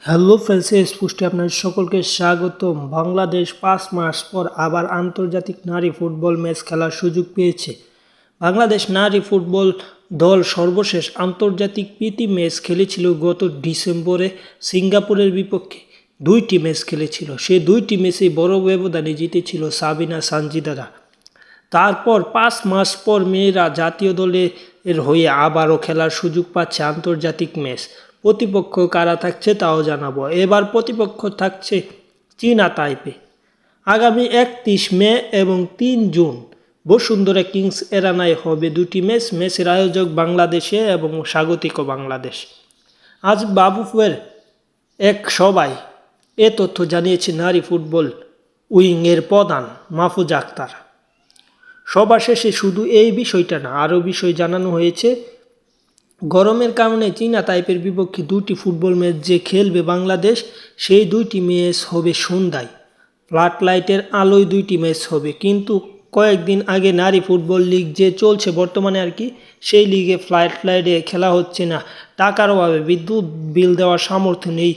Hello friends, এই পোস্টে আপনাদের সকলকে স্বাগতম। বাংলাদেশ 5 মাস পর আবার আন্তর্জাতিক নারী ফুটবল ম্যাচ খেলার সুযোগ পেয়েছে। বাংলাদেশ নারী ফুটবল দল সর্বশেষ আন্তর্জাতিক প্রীতি ম্যাচ খেলেছিল গত ডিসেম্বরে সিঙ্গাপুরের বিপক্ষে। 2টি ম্যাচ খেলেছিল, সেই 2টি ম্যাচেই বড় ব্যবধানে জিতেছিল সাবিনা সানজিদারা। তারপর 5 মাস পর মেয়েরা জাতীয় দলের হয়ে আবারও খেলার সুযোগ পাচ্ছে আন্তর্জাতিক ম্যাচ। প্রতিপক্ষ কারা থাকছে তাও জানাবো। এবার প্রতিপক্ষ থাকছে চীনা তাইপে। আগামী 31 মে এবং 3 জুন বসুন্ধরা কিংস এরানায় হবে 2টি ম্যাচ। ম্যাচের আয়োজক বাংলাদেশে এবং স্বাগতিক বাংলাদেশ। আজ বাফুফের এক সভায় এ তথ্য জানিয়েছে নারী ফুটবল উইংয়ের প্রধান মাহফুজা আক্তার। সভা শেষে শুধু এই বিষয়টা না, আরও বিষয় জানানো হয়েছে। গরমের কারণে চীনা তাইপের বিপক্ষে 2টি ফুটবল ম্যাচ যে খেলবে বাংলাদেশ, সেই 2টি ম্যাচ হবে সন্ধ্যায়। ফ্লাড লাইটের আলোয় 2টি ম্যাচ হবে। কিন্তু কয়েকদিন আগে নারী ফুটবল লিগ যে চলছে বর্তমানে সেই লিগে ফ্লাড লাইটে খেলা হচ্ছে না। টাকার অভাবে বিদ্যুৎ বিল দেওয়ার সামর্থ্য নেই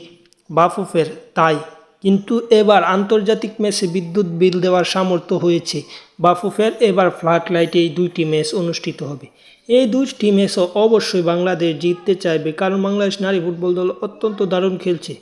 বাফুফের, তাই কিন্তু এবার আন্তর্জাতিক ম্যাচে বিদ্যুৎ বিল দেওয়ার সামর্থ্য হয়েছে বাফুফের। এবার ফ্লাড লাইটে এই 2টি ম্যাচ অনুষ্ঠিত হবে। এই 2টি ম্যাচও অবশ্যই বাংলাদেশ জিততে চাইবে, কারণ বাংলাদেশ নারী ফুটবল দল অত্যন্ত দারুণ খেলছে।